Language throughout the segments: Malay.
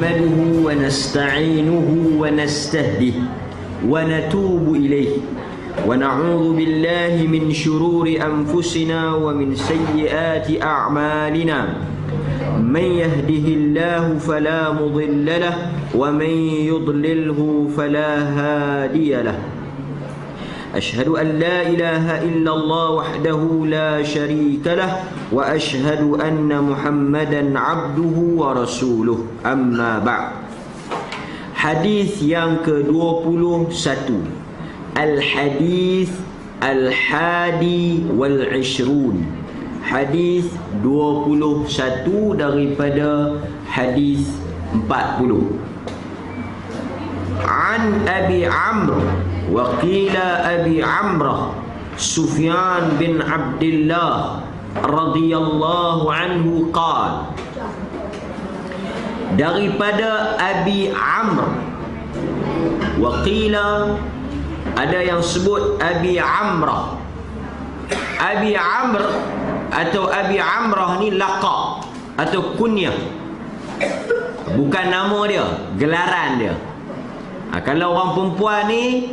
نحمده ونستعينه ونستهديه ونتوب إليه ونعوذ بالله من شرور أنفسنا ومن سيئات أعمالنا من يهده الله فلا مضل له ومن يضلله فلا هادي له أشهد أن لا إله إلا الله وحده لا شريك له وأشهد أن محمدا عبده ورسوله أما بعد. Hadis yang ke-21, Al-Hadis Al-Hadi Wal-Ishrun, hadis 21 daripada hadis 40. An Abi Amr wa qila Abi Amrah Sufyan bin Abdullah radhiyallahu anhu qala, daripada Abi Amr, wa qila ada yang sebut Abi Amrah. Abi Amr atau Abi Amrah ni laqab atau kunyah, bukan nama dia, gelaran dia. Kalau orang perempuan ni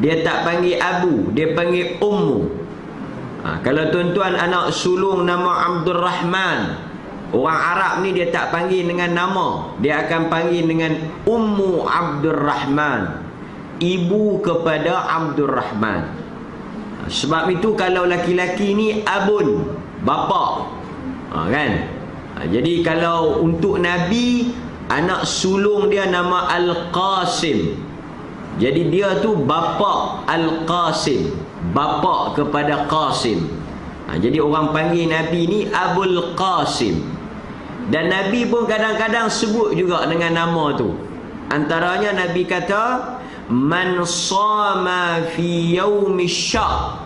dia tak panggil Abu, dia panggil Ummu. Kalau tuan-tuan anak sulung nama Abdul Rahman, orang Arab ni dia tak panggil dengan nama, dia akan panggil dengan Ummu Abdul Rahman, ibu kepada Abdul Rahman. Sebab itu kalau laki-laki ni abun, bapa, kan? Jadi kalau untuk Nabi, anak sulung dia nama Al-Qasim. Jadi dia tu bapa Al-Qasim, bapa kepada Qasim. Jadi orang panggil Nabi ni Abul Qasim. Dan Nabi pun kadang-kadang sebut juga dengan nama tu. Antaranya Nabi kata, man sama fi yaumi syak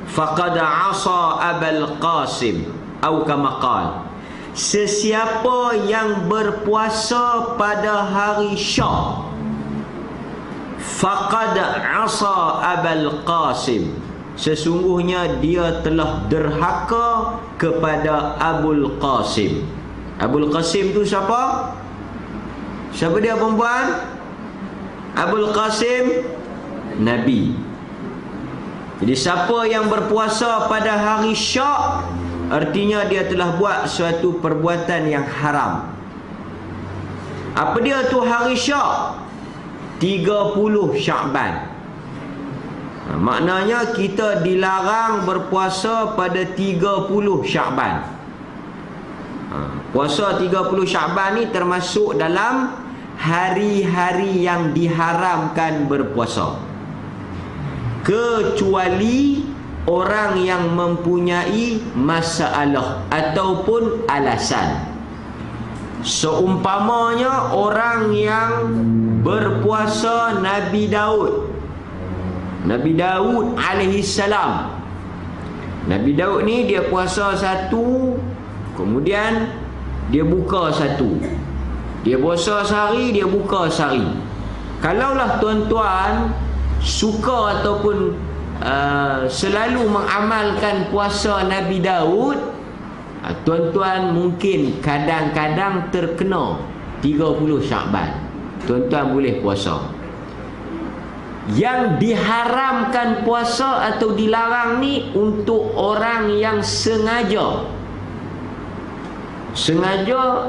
faqad asa Abul Qasim, atau kama qala, sesiapa yang berpuasa pada hari syak, faqad asa Abul Qasim, sesungguhnya dia telah derhaka kepada Abul Qasim. Abul Qasim tu siapa? Siapa dia perempuan? Abul Qasim Nabi. Jadi siapa yang berpuasa pada hari syak, artinya dia telah buat suatu perbuatan yang haram. Apa dia tu hari syak? 30 Syakban. Maknanya kita dilarang berpuasa pada 30 Syakban. Puasa 30 Syakban ni termasuk dalam hari-hari yang diharamkan berpuasa, kecuali orang yang mempunyai masalah ataupun alasan. Seumpamanya orang yang berpuasa Nabi Daud. Nabi Daud alaihi salam. Nabi Daud ni dia puasa satu, kemudian dia buka satu. Dia puasa sehari, dia buka sehari. Kalaulah tuan-tuan suka ataupun selalu mengamalkan puasa Nabi Daud, tuan-tuan mungkin kadang-kadang terkena 30 Syakban, tuan-tuan boleh puasa. Yang diharamkan puasa atau dilarang ni untuk orang yang sengaja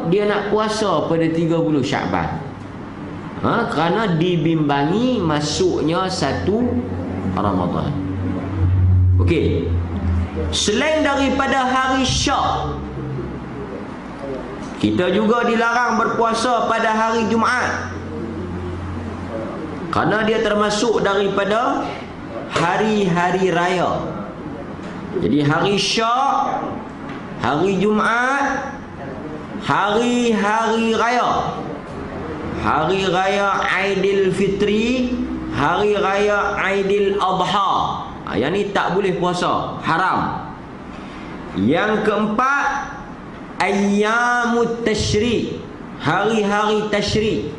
dia nak puasa pada 30 Syakban, kerana dibimbangi masuknya 1 Ramadan. Okey. Selain daripada hari syak, kita juga dilarang berpuasa pada hari Jumaat, kerana dia termasuk daripada hari-hari raya. Jadi hari syak, hari Jumaat, hari-hari raya, hari raya Aidilfitri, hari raya Aidil Adha, yang ni tak boleh puasa, haram. Yang keempat, Ayyamut Tashrik, hari-hari Tashrik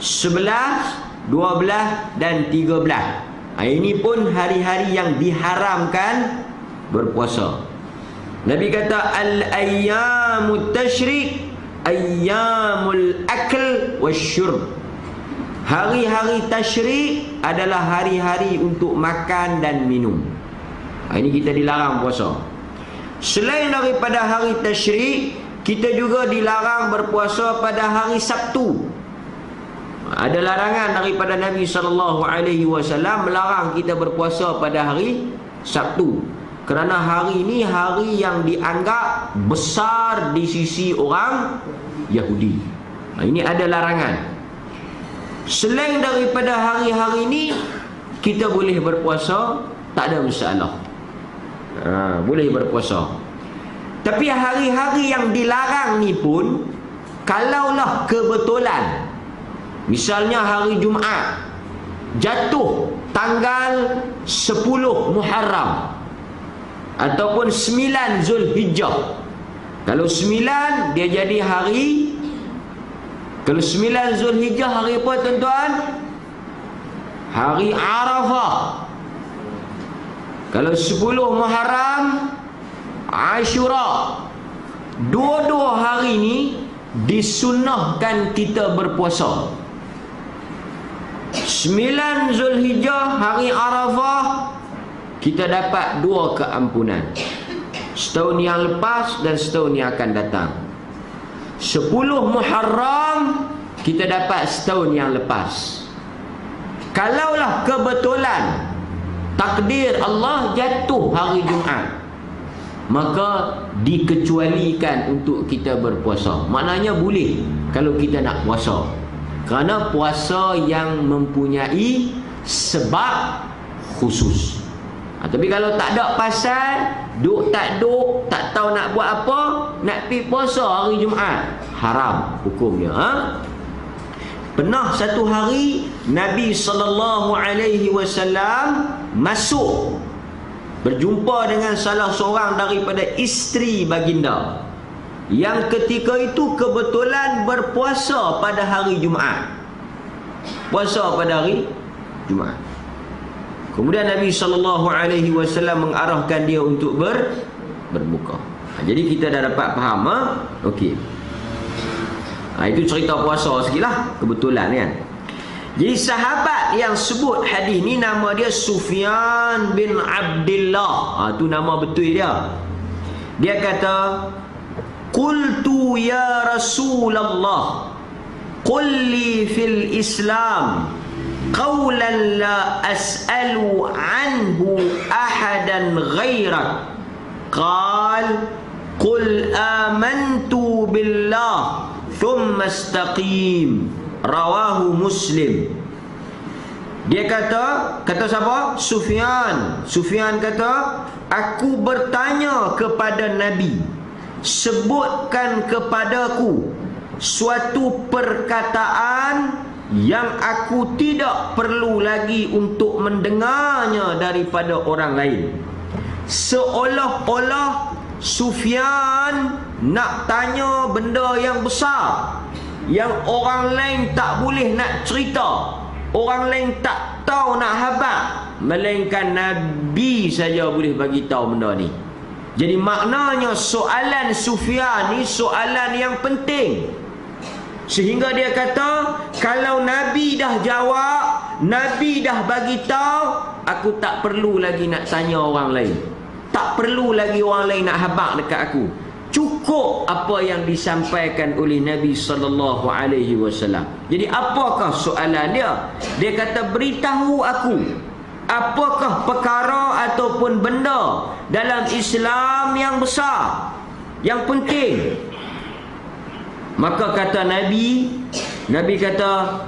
11, 12 dan 13. Ini pun hari-hari yang diharamkan berpuasa. Nabi kata al-ayyamut tashrik ayyamul akl wasyurb. Hari-hari tasyrik adalah hari-hari untuk makan dan minum. Ini kita dilarang puasa. Selain daripada hari tasyrik, kita juga dilarang berpuasa pada hari Sabtu. Ada larangan daripada Nabi SAW melarang kita berpuasa pada hari Sabtu. Kerana hari ini hari yang dianggap besar di sisi orang Yahudi. Ini ada larangan. Selain daripada hari-hari ini, kita boleh berpuasa, tak ada masalah. Boleh berpuasa. Tapi hari-hari yang dilarang ni pun, kalaulah kebetulan, misalnya hari Jumaat jatuh tanggal 10 Muharram ataupun 9 Zulhijjah. Kalau 9 dia jadi hari, kalau 9 Zulhijjah hari apa tuan-tuan? Hari Arafah. Kalau 10 Muharram Ashura. Dua-dua hari ni disunnahkan kita berpuasa. 9 Zulhijjah hari Arafah, kita dapat 2 keampunan, setahun yang lepas dan setahun yang akan datang. 10 Muharram kita dapat setahun yang lepas. Kalaulah kebetulan takdir Allah jatuh hari Jumaat, maka dikecualikan untuk kita berpuasa. Maknanya boleh kalau kita nak puasa, kerana puasa yang mempunyai sebab khusus. Tapi kalau tak ada pasal, duk tak tahu nak buat apa, nak pergi puasa hari Jumaat, haram hukum dia. Pernah satu hari Nabi SAW masuk berjumpa dengan salah seorang daripada isteri baginda, yang ketika itu kebetulan berpuasa pada hari Jumaat. Puasa pada hari Jumaat. Kemudian Nabi SAW mengarahkan dia untuk berbuka. Jadi kita dah dapat faham. Okey. Itu cerita puasa sikit lah, kebetulan kan. Jadi sahabat yang sebut hadis ni nama dia Sufyan bin Abdullah. Itu nama betul dia. Dia kata, qultu ya Rasulullah, qul li fil Islam qawlan la as'alu anhu ahadan ghairak. Qal qul amantu billah thumma istaqim. Rawahu Muslim. Dia kata siapa? Sufyan kata, aku bertanya kepada Nabi, sebutkan kepadaku suatu perkataan yang aku tidak perlu lagi untuk mendengarnya daripada orang lain. Seolah-olah Sufyan nak tanya benda yang besar, yang orang lain tak boleh nak cerita, orang lain tak tahu nak habaq, melainkan Nabi saja boleh bagi tahu benda ni. Jadi maknanya soalan Sufyan ni soalan yang penting, sehingga dia kata, kalau Nabi dah jawab, Nabi dah bagi tahu, aku tak perlu lagi nak tanya orang lain, tak perlu lagi orang lain nak habaq dekat aku. Cukup apa yang disampaikan oleh Nabi SAW. Jadi apakah soalan dia? Dia kata, beritahu aku, apakah perkara ataupun benda dalam Islam yang besar, yang penting? Maka kata Nabi kata,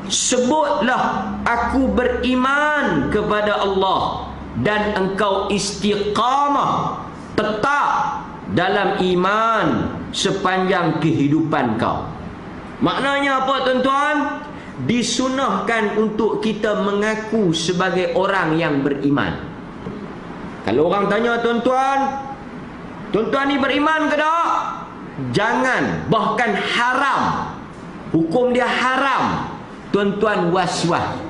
sebutlah aku beriman kepada Allah dan engkau istiqamah, tetap dalam iman sepanjang kehidupan kau. Maknanya apa tuan-tuan? Disunahkan untuk kita mengaku sebagai orang yang beriman. Kalau orang tanya tuan-tuan ni beriman ke tak? Jangan, bahkan haram. Hukum dia haram. Tuan-tuan was-was.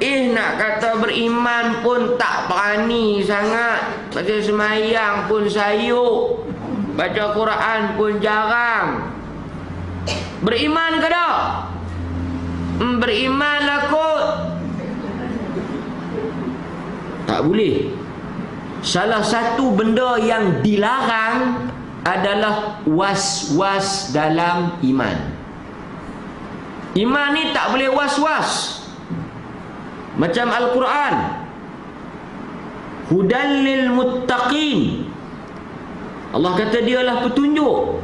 Nak kata beriman pun tak berani sangat, pasal semayang pun sayuk. baca Quran pun jarang. Beriman ke tak? Berimanlah kot. Tak boleh. Salah satu benda yang dilarang adalah was-was dalam iman. Iman ni tak boleh was-was. Macam Al-Quran, Hudan lil muttaqin. Allah kata dialah petunjuk.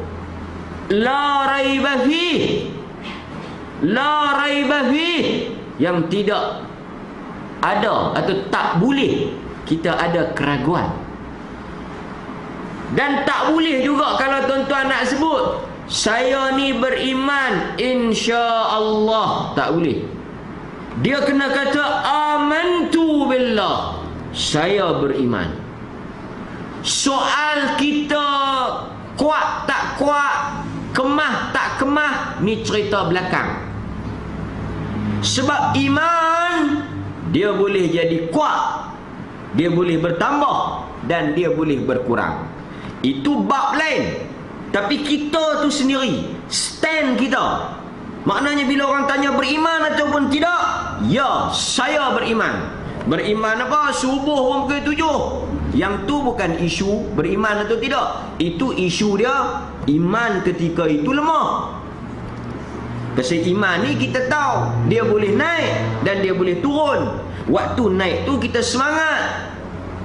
La raiba fih. La raiba fih. Yang tidak ada atau tak boleh kita ada keraguan. Dan tak boleh juga kalau tuan-tuan nak sebut saya ni beriman insya-Allah, tak boleh. Dia kena kata amantu billah, saya beriman. Soal kita kuat tak kuat, kemah tak kemah, ni cerita belakang. Sebab iman dia boleh jadi kuat, dia boleh bertambah, dan dia boleh berkurang. Itu bab lain. Tapi kita tu sendiri, stand kita, maknanya bila orang tanya beriman ataupun tidak, ya, saya beriman. Beriman apa? Subuh pun pukul 7. Yang tu bukan isu beriman atau tidak. Itu isu dia iman ketika itu lemah. Pasal iman ni kita tahu dia boleh naik dan dia boleh turun. Waktu naik tu kita semangat,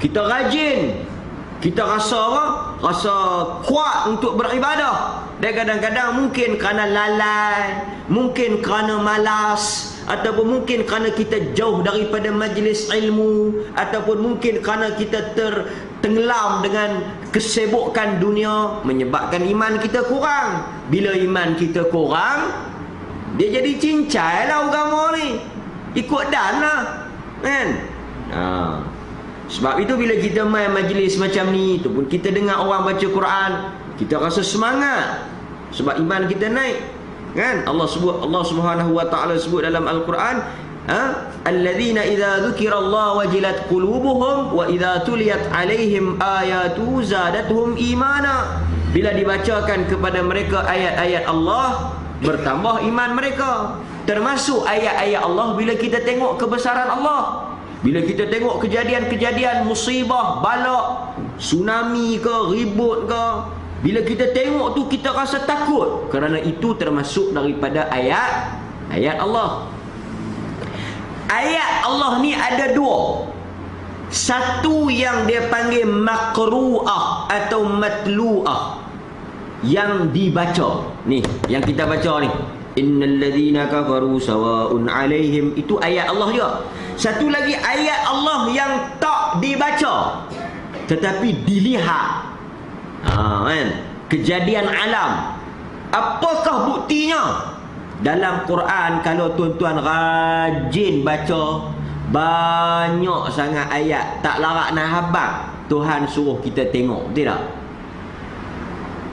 kita rajin, kita rasa apa? Rasa kuat untuk beribadah. Dan kadang-kadang mungkin kerana lalai, mungkin kerana malas, ataupun mungkin kerana kita jauh daripada majlis ilmu, ataupun mungkin kerana kita tenggelam dengan kesibukan dunia, menyebabkan iman kita kurang. Bila iman kita kurang, dia jadi cincai lah agama ni, ikut dan lah kan. Sebab itu bila kita main majlis macam ni, tu pun kita dengar orang baca Quran, kita rasa semangat sebab iman kita naik kan. Allah Subhanahu wa taala sebut dalam Al-Quran, alladzina idza dzukirallahu wajilat qulubuhum wa idza tuliyat alaihim ayatu zadatuhum imana. Bila dibacakan kepada mereka ayat-ayat Allah, bertambah iman mereka. Termasuk ayat-ayat Allah bila kita tengok kebesaran Allah, bila kita tengok kejadian-kejadian musibah, bala, tsunami ke, ribut ke, bila kita tengok tu kita rasa takut, kerana itu termasuk daripada ayat Allah. Ayat Allah ni ada dua. Satu yang dia panggil maqru'ah atau matlu'ah, yang dibaca. Ni yang kita baca ni, innal ladzina kafaru sawa'un 'alaihim, itu ayat Allah juga. Satu lagi ayat Allah yang tak dibaca tetapi dilihat. Kan? Kejadian alam. Apakah buktinya? Dalam Quran, kalau tuan-tuan rajin baca, banyak sangat ayat, tak larat nak habaq. Tuhan suruh kita tengok, tidak?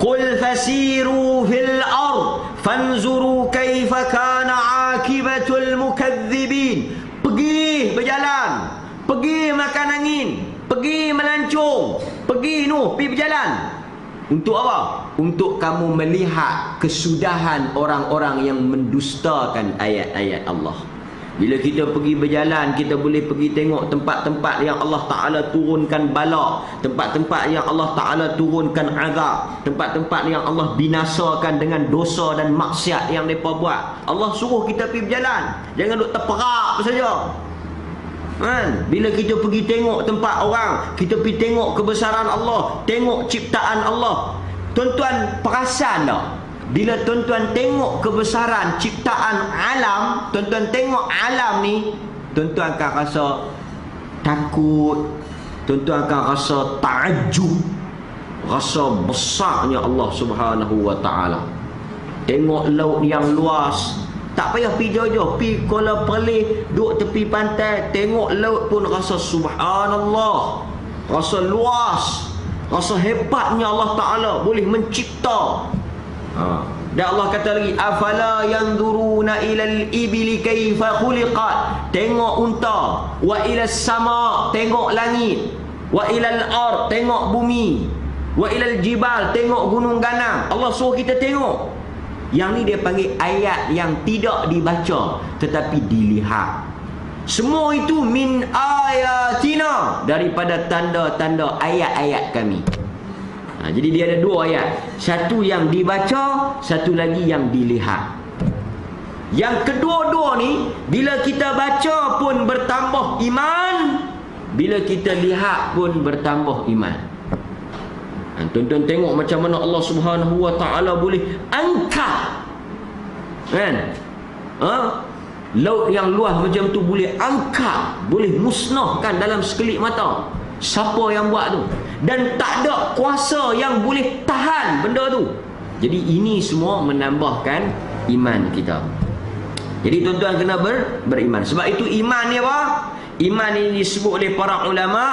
Qul fasiru fil ard fanzuru kaifa kana akibatul mukadzibin. Pergi berjalan, pergi makan angin, pergi melancong, pergi berjalan. Untuk apa? Untuk kamu melihat kesudahan orang-orang yang mendustakan ayat-ayat Allah. Bila kita pergi berjalan, kita boleh pergi tengok tempat-tempat yang Allah Ta'ala turunkan bala, tempat-tempat yang Allah Ta'ala turunkan azab, tempat-tempat yang Allah binasakan dengan dosa dan maksiat yang mereka buat. Allah suruh kita pergi berjalan, jangan duduk terperak saja kan? Bila kita pergi tengok tempat orang, kita pergi tengok kebesaran Allah, tengok ciptaan Allah, tuan-tuan perasan tak? Bila tuan-tuan tengok kebesaran ciptaan alam, tuan-tuan tengok alam ni, tuan-tuan akan rasa takut, tuan-tuan akan rasa takjub, rasa besarnya Allah Subhanahu wa taala. Tengok laut yang luas, tak payah pergi jauh-jauh, pergi Kuala Perlis, duduk tepi pantai, tengok laut pun rasa subhanallah, rasa luas, rasa hebatnya Allah Ta'ala boleh mencipta. Dan Allah kata lagi, afala yanzuruna ilal ibili kaifa khuliqat, tengok unta, wa ilas sama, tengok langit, wa ilal ard, tengok bumi. Wa ilal jibal, tengok gunung ganang. Allah suruh kita tengok. Yang ni dia panggil ayat yang tidak dibaca tetapi dilihat. Semua itu min ayatina, daripada tanda-tanda ayat-ayat kami. Jadi dia ada dua ayat. Satu yang dibaca, satu lagi yang dilihat. Yang kedua-dua ni, bila kita baca pun bertambah iman, bila kita lihat pun bertambah iman. Tuan-tuan tengok macam mana Allah Subhanahu wa ta'ala boleh angkat, kan? Laut yang luas macam tu boleh angkat, boleh musnahkan dalam sekelip mata. Siapa yang buat tu? Dan tak ada kuasa yang boleh tahan benda tu. Jadi ini semua menambahkan iman kita. Jadi tuan-tuan kena beriman. Sebab itu iman ni apa? Iman ini disebut oleh para ulama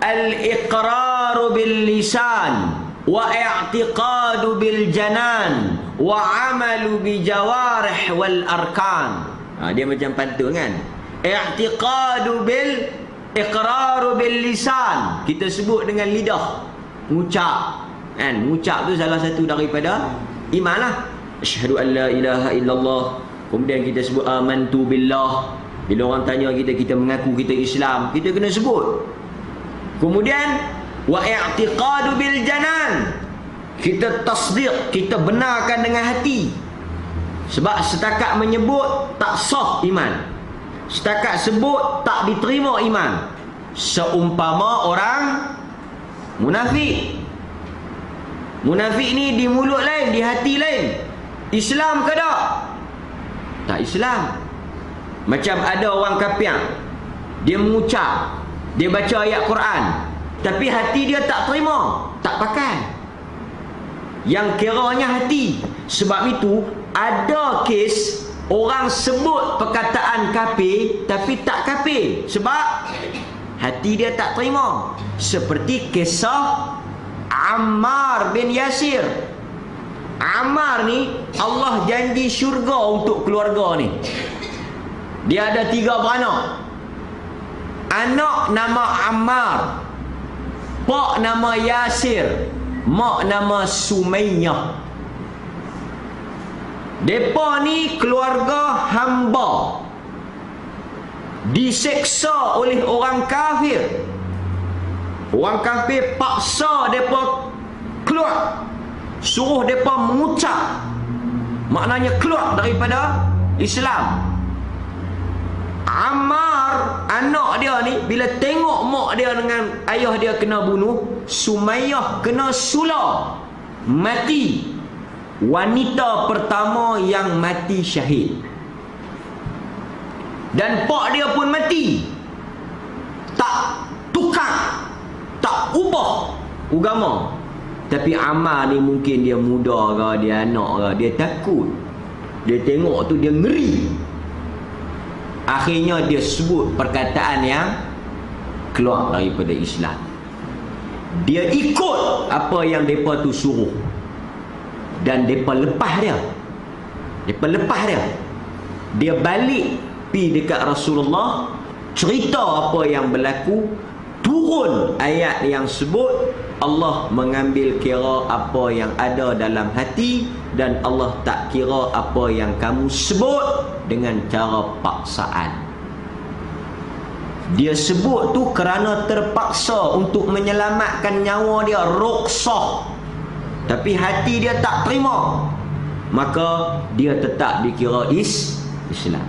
al-iqraru bil lisan wa i'tiqadu bil janan wa amalu bi jawarih wal arkan. Dia macam pantun kan? I'tiqadu bil iqraru bil lisan, kita sebut dengan lidah, ngucap kan? Ngucap tu salah satu daripada iman lah. Asyhadu an la ilaha illallah. Kemudian kita sebut amantu billah. Bila orang tanya kita, kita mengaku kita Islam, kita kena sebut. Kemudian wa i'tiqadu bil janan, kita tasdiq, kita benarkan dengan hati. Sebab setakat menyebut tak sah iman, setakat sebut tak diterima iman. Seumpama orang munafik. Munafik ni di mulut lain, di hati lain. Islam ke tak? Tak Islam. Macam ada orang kafir, dia mengucap, dia baca ayat Quran, tapi hati dia tak terima, tak pakai. Yang kiranya hati. Sebab itu ada kes orang sebut perkataan kafir tapi tak kafir, sebab hati dia tak terima. Seperti kisah Ammar bin Yasir. Ammar ni Allah janji syurga untuk keluarga ni. Dia ada 3 beranak. Anak nama Ammar, pak nama Yasir, mak nama Sumayyah. Depa ni keluarga hamba, diseksa oleh orang kafir. Orang kafir paksa depa keluar, suruh depa mengucap, maknanya keluar daripada Islam. Ammar, anak dia ni, bila tengok mak dia dengan ayah dia kena bunuh, Sumayyah kena sula, mati. Wanita pertama yang mati syahid. Dan pak dia pun mati. Tak tukar, tak ubah agama. Tapi Ammar ni mungkin dia muda ke, dia anak ke, dia takut. Dia tengok tu dia ngeri. Akhirnya dia sebut perkataan yang keluar daripada Islam. Dia ikut apa yang mereka tu suruh. Dan mereka lepas dia. Mereka lepas dia. Dia balik pergi dekat Rasulullah, cerita apa yang berlaku. Turun ayat yang sebut Allah mengambil kira apa yang ada dalam hati, dan Allah tak kira apa yang kamu sebut dengan cara paksaan. Dia sebut tu kerana terpaksa untuk menyelamatkan nyawa dia, ruksah. Tapi hati dia tak terima, maka dia tetap dikira Islam.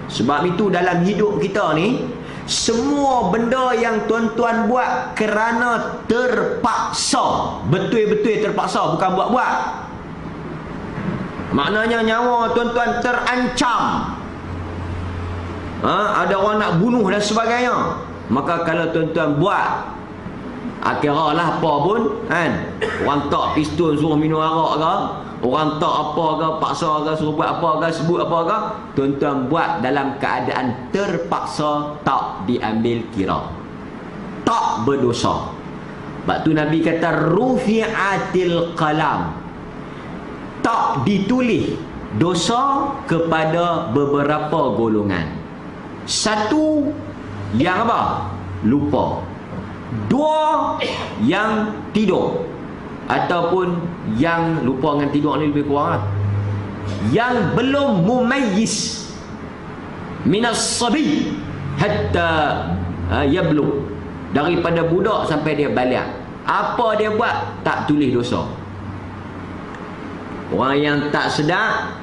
Sebab itu dalam hidup kita ni, semua benda yang tuan-tuan buat kerana terpaksa, betul-betul terpaksa, bukan buat-buat. Maknanya nyawa tuan-tuan terancam. Ada orang nak bunuh dan sebagainya. Maka kalau tuan-tuan buat, kiralah apa pun kan, orang tak pistol suruh minum arak ke, orang tak apa ke, paksa ke, suruh buat apa ke, sebut apa ke, tuan-tuan buat dalam keadaan terpaksa, tak diambil kira, tak berdosa. Sebab tu Nabi kata rufi'atil qalam, tak ditulis dosa kepada beberapa golongan. Satu, yang apa? Lupa. dua yang tidur ataupun yang lupa dengan tidur ni lebih kurang lah, yang belum mumayyiz minas sabi hatta yablugh, daripada budak sampai dia balik. Apa dia buat tak tulis dosa. Orang yang tak sedar,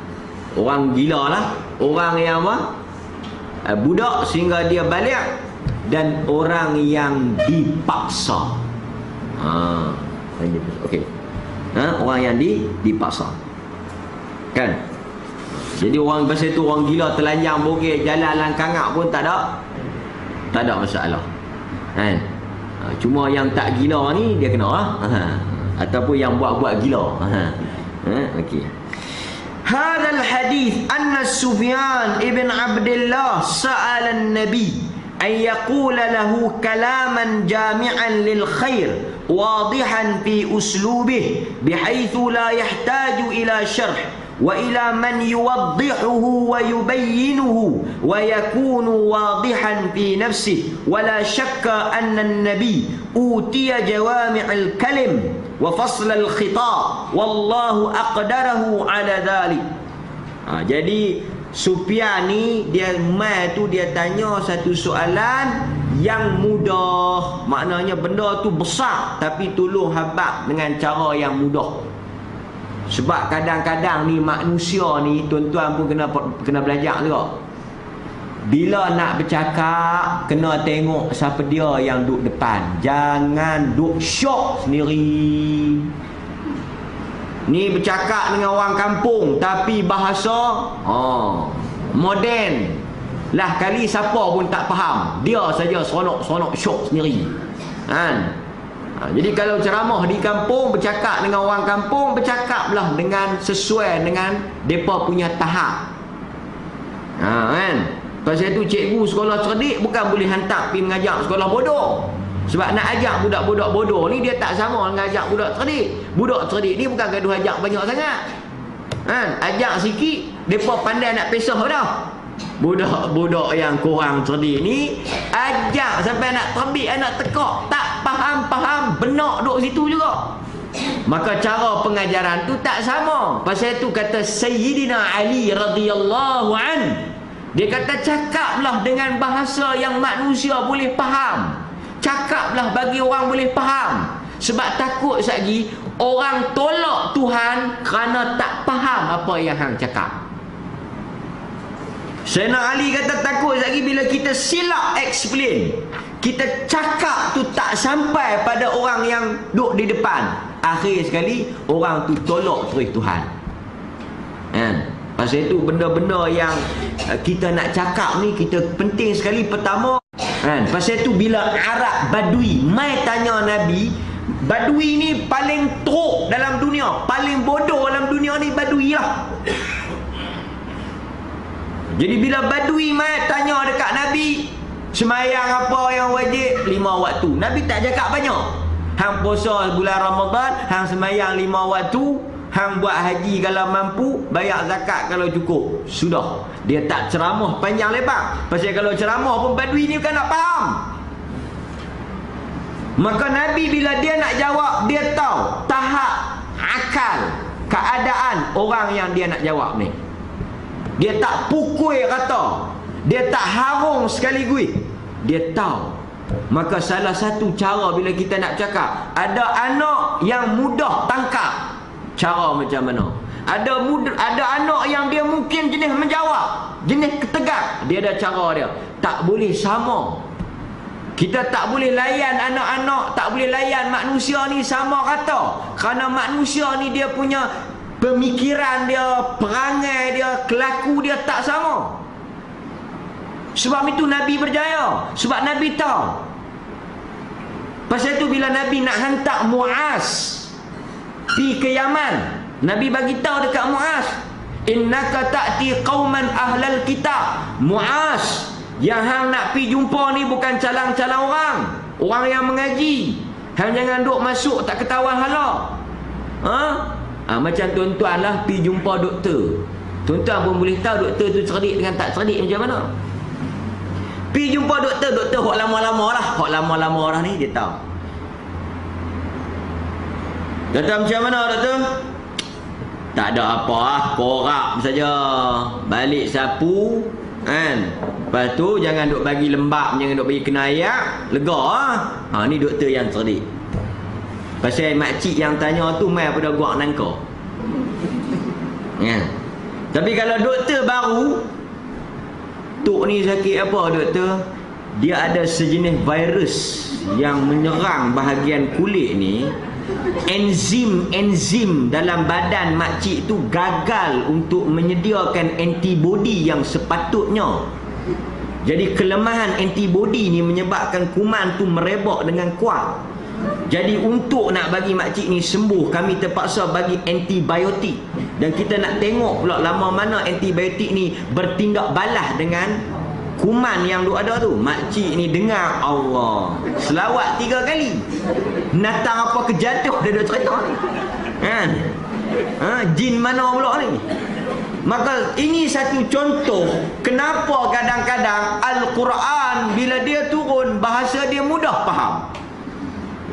orang gila lah, orang yang apa, budak sehingga dia balik, dan orang yang dipaksa. Okey. Orang yang dipaksa. Kan? Jadi orang pasal tu orang gila telanjang bogel jalan langkangak pun tak ada masalah. Kan? Cuma yang tak gila ni dia kena lah. Ataupun yang buat-buat gila. Okey. هذا الحديث أن سفيان ابن عبد الله سأل النبي أن يقول له كلاما جامعا للخير واضحا في أسلوبه بحيث لا يحتاج إلى شرح وإلى من يوضحه ويبينه ويكون واضحا في نفسه ولا شك أن النبي أوتي جوامع الكلم وفصل الخطاب والله أقدره على ذلك. Jadi Sufyan ni dia tanya satu soalan yang mudah, maknanya benda tu besar tapi tolong habaq dengan cara yang mudah. Sebab kadang-kadang ni manusia ni tuan-tuan pun kena belajar juga. Bila nak bercakap, kena tengok siapa dia yang duduk depan. Jangan duduk syok sendiri. Ni bercakap dengan orang kampung tapi bahasa moden. Lah kali siapa pun tak faham. Dia saja seronok syok sendiri. Kan? Jadi kalau ceramah di kampung, bercakap dengan orang kampung, bercakaplah dengan sesuai dengan mereka punya tahap. Kan? Pasal itu cikgu sekolah cerdik bukan boleh hantar pergi mengajar sekolah bodoh. Sebab nak ajak budak-budak bodoh ni dia tak sama dengan ajak budak cerdik. Budak cerdik ni bukan gaduh ajak banyak sangat. Kan? Ajak sikit, mereka pandai nak pesah dah. Budak-budak yang kurang cerdik ni ajak sampai nak terbit, nak tekak, tak faham-faham, benak duduk situ juga. Maka cara pengajaran tu tak sama. Pasal itu kata Sayyidina Ali radhiyallahu an, dia kata cakaplah dengan bahasa yang manusia boleh faham. Cakaplah bagi orang boleh faham. Sebab takut lagi orang tolak Tuhan kerana tak faham apa yang hang cakap. Sayyidina Ali kata takut lagi bila kita silap explain, kita cakap tu tak sampai pada orang yang duduk di depan. Akhir sekali orang tu tolak terus Tuhan. Kan? Pasal itu benda-benda yang kita nak cakap ni kita penting sekali. Pertama, kan? Pasal itu bila Arab Badui mai tanya Nabi, Badui ni paling teruk dalam dunia, paling bodoh dalam dunia ni Badui lah. Jadi bila Badui mai tanya dekat Nabi, semayang apa yang wajib? 5 waktu. Nabi tak cakap banyak. Hang puasa bulan Ramadan, hang semayang 5 waktu, hang buat haji kalau mampu, bayar zakat kalau cukup. Sudah. Dia tak ceramah panjang lebar. Pasal kalau ceramah pun Badui ni bukan nak faham. Maka Nabi bila dia nak jawab, dia tahu tahap akal, keadaan orang yang dia nak jawab ni. Dia tak pukul rata, dia tak harung sekaligus. Dia tahu. Maka salah satu cara bila kita nak cakap, ada anak yang mudah tangkap. Cara macam mana? Ada anak yang dia mungkin jenis menjawab, jenis ketegak. Dia ada cara dia. Tak boleh sama. Kita tak boleh layan anak-anak, tak boleh layan manusia ni sama rata. Kerana manusia ni dia punya pemikiran dia, perangai dia, kelaku dia tak sama. Sebab itu Nabi berjaya. Sebab Nabi tahu. Pasal itu bila Nabi nak hantar Muaz pergi ke Yaman, Nabi bagi tahu dekat Muaz, innaka ta'ti qauman ahlal kitab. Muaz, yang hang nak pergi jumpa ni bukan calang-calang orang yang mengaji. Hang jangan duk masuk tak ketahuan hala. Macam tuan-tuan lah pergi jumpa doktor. Tuan-tuan pun boleh tahu doktor tu cerdik dengan tak cerdik macam mana. Pi jumpa doktor, doktor hok lama-lama lah. Hok lama-lama orang ni dia tahu. Doktor macam mana doktor? Tak ada apa lah, korak saja. Balik sapu kan. Lepas tu jangan duk bagi lembab, jangan duk bagi kena air, lega lah. Ni doktor yang cerdik. Pasal makcik yang tanya tu mai pada guak nangka. Kan? Tapi kalau doktor baru, tok ni sakit apa doktor? Dia ada sejenis virus yang menyerang bahagian kulit ni. Enzim dalam badan makcik tu gagal untuk menyediakan antibody yang sepatutnya. Jadi kelemahan antibody ni menyebabkan kuman tu merebak dengan kuat. Jadi untuk nak bagi makcik ni sembuh, kami terpaksa bagi antibiotik. Dan kita nak tengok pula lama mana antibiotik ni bertindak balas dengan kuman yang duk ada tu. Makcik ni dengar Allah selawat 3 kali. Natang apa kejatuh dia dah cerita ni. Kan? Jin mana pula ni? Maka ini satu contoh kenapa kadang-kadang Al-Quran bila dia turun bahasa dia mudah faham.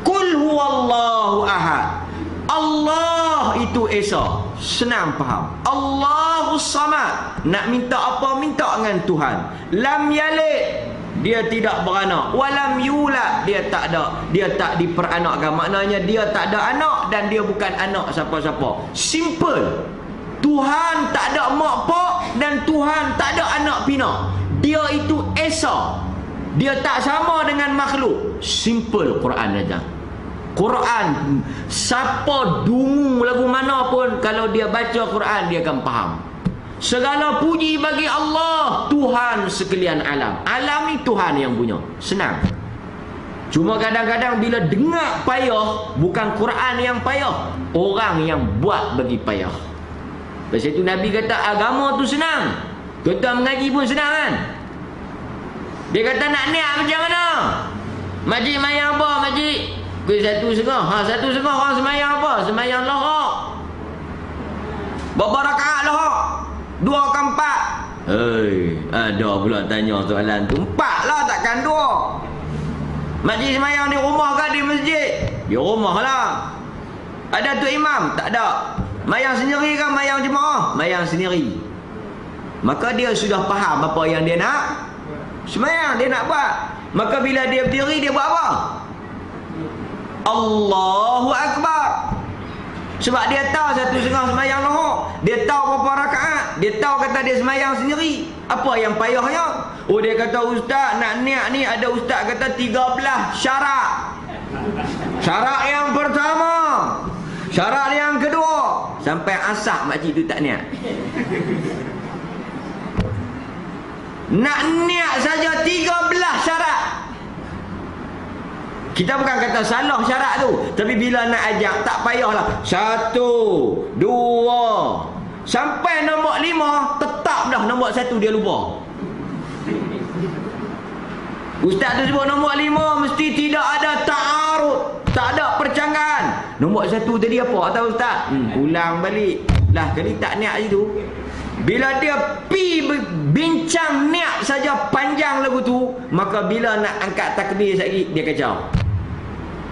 Qul huwallahu ahad. Allah itu Esa, senang faham. Allahus samad, nak minta apa minta dengan Tuhan. Lam yalid, dia tidak beranak. Walam yulad, dia tak ada, dia tak diperanakkan. Maknanya dia tak ada anak dan dia bukan anak siapa-siapa. Simple. Tuhan tak ada mak pak dan Tuhan tak ada anak pinak. Dia itu Esa. Dia tak sama dengan makhluk. Simple Quran aja. Quran, siapa dungu lagu mana pun, kalau dia baca Quran dia akan faham. Segala puji bagi Allah, Tuhan sekalian alam. Alam ni Tuhan yang punya. Senang. Cuma kadang-kadang bila dengar payah, bukan Quran yang payah, orang yang buat bagi payah. Lepas itu Nabi kata agama tu senang. Kita mengaji pun senang kan. Dia kata nak niat macam mana? Makcik mayang apa makcik? Pukul 1.30. 1.30 orang semayang apa? Semayang lohak. Berapa rakaat lohak? 2 ke 4? Ada pula tanya soalan tu. 4 lah, takkan 2. Makcik semayang di rumah ke di masjid? Di rumah lah. Ada tu imam? Tak ada. Mayang sendiri ke mayang jemaah? Mayang sendiri. Maka dia sudah faham apa yang dia nak semayang, dia nak buat. Maka bila dia berdiri, dia buat apa? Allahu Akbar. Sebab dia tahu 1.30 semayang lohak. Dia tahu berapa rakaat. Dia tahu kata dia semayang sendiri. Apa yang payahnya? Oh, dia kata ustaz nak niat ni, ada ustaz kata 13 syarat. Syarat yang pertama, syarat yang kedua. Sampai asar makcik tu tak niat. Nak niat saja 13 syarat. Kita bukan kata salah syarat tu, tapi bila nak ajak tak payahlah 1, 2 sampai nombor 5 tetap dah nombor 1 dia lupa. Ustaz tu sebut nombor 5 mesti tidak ada ta'arud, tak ada percanggahan. Nombor 1 tadi apa tahu ustaz? Ulang balik. Lah kali tak niat situ. Bila dia pi bincang niat saja panjang lagu tu, maka bila nak angkat takbir sekali dia kacau.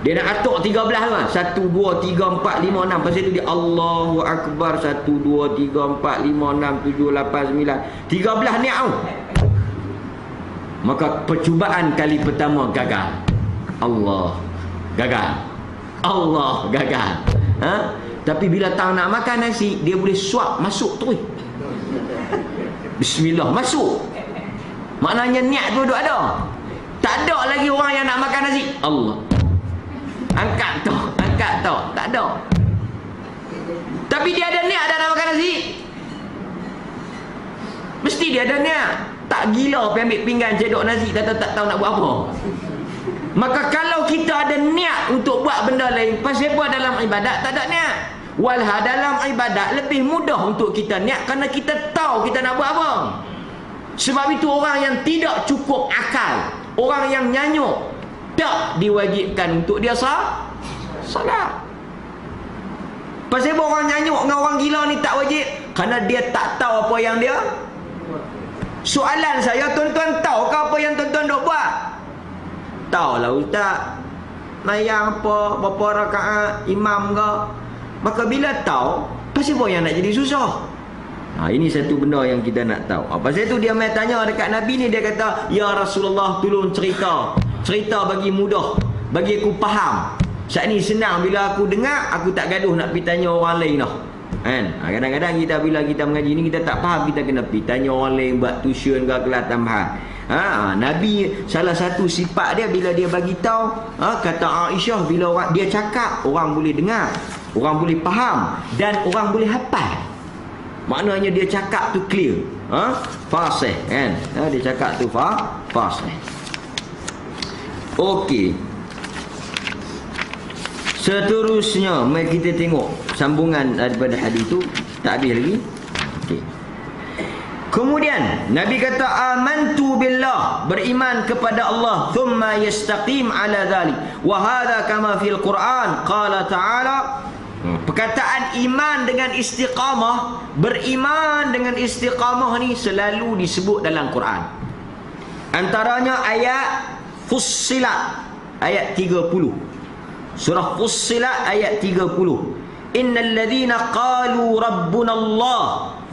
Dia nak atuk 13 kan? 1, 2, 3, 4, 5, 6. Pasal tu dia Allahu Akbar. 1, 2, 3, 4, 5, 6, 7, 8, 9. 13 niat tu. Maka percubaan kali pertama gagal. Allah gagal. Allah gagal. Tapi bila tang nak makan nasi, dia boleh suap masuk terus. Bismillah masuk. Maknanya niat tu ada. Tak ada lagi orang yang nak makan nasi. Allah. Angkat tu, tak ada. Tapi dia ada niat dah nak makan nasi. Mesti dia ada niat. Tak gila pergi ambil pinggan cedok nasi tak tahu nak buat apa. Maka kalau kita ada niat untuk buat benda lain, pasal apa dalam ibadat tak ada niat? Walha dalam ibadat lebih mudah untuk kita niat kerana kita tahu kita nak buat apa. Sebab itu orang yang tidak cukup akal, orang yang nyanyuk, tak diwajibkan untuk dia salat. Pasal orang nyanyuk dengan orang gila ni tak wajib? Kerana dia tak tahu apa yang dia Soalan saya, tuan-tuan tahu ke apa yang tuan-tuan dok buat? Tahulah ustaz. Mayang apa, berapa rakaat, imam ke? Maka bila tahu, pasal apa yang nak jadi susah? Ini satu benda yang kita nak tahu. Pasal itu dia mai tanya dekat Nabi ni, dia kata, "Ya Rasulullah, tolong cerita. Cerita bagi mudah, bagi aku faham. Saat ni senang bila aku dengar, aku tak gaduh nak pergi tanya orang lain dah." Kan? Kadang-kadang kita bila kita mengaji ni kita tak faham, kita kena pergi tanya orang lain, buat tuition ke kelas tambahan. Nabi salah satu sifat dia bila dia bagi tahu, kata Aisyah, bila orang dia cakap, orang boleh dengar, orang boleh faham dan orang boleh hafal. Maknanya dia cakap tu clear, fasih kan? Dia cakap tu fasih. Okey. Seterusnya, mari kita tengok sambungan daripada hadis itu, tak habis lagi. Okey. Kemudian Nabi kata, amantu billah, beriman kepada Allah, thumma yastaqim ala dhalik, wa hadha kama fil Quran qala ta'ala. Perkataan iman dengan istiqamah, beriman dengan istiqamah ni selalu disebut dalam Quran. Antaranya ayat Fussilat ayat 30. Surah Fussilat ayat 30. Innal ladhina qalu rabbuna Allah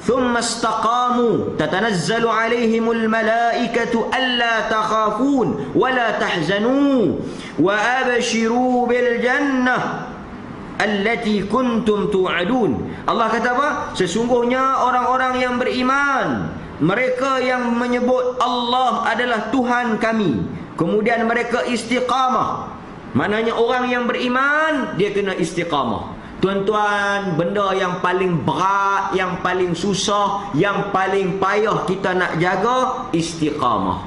thumma istaqamu tatanazzalu alaihimul malaikatu alla takhafun wa la tahzanu wa abshiru bil jannah allati kuntum tu'adun. Allah kata apa? Sesungguhnya orang-orang yang beriman, mereka yang menyebut Allah adalah Tuhan kami, kemudian mereka istiqamah. Maknanya orang yang beriman, dia kena istiqamah. Tuan-tuan, benda yang paling berat, yang paling susah, yang paling payah kita nak jaga, istiqamah.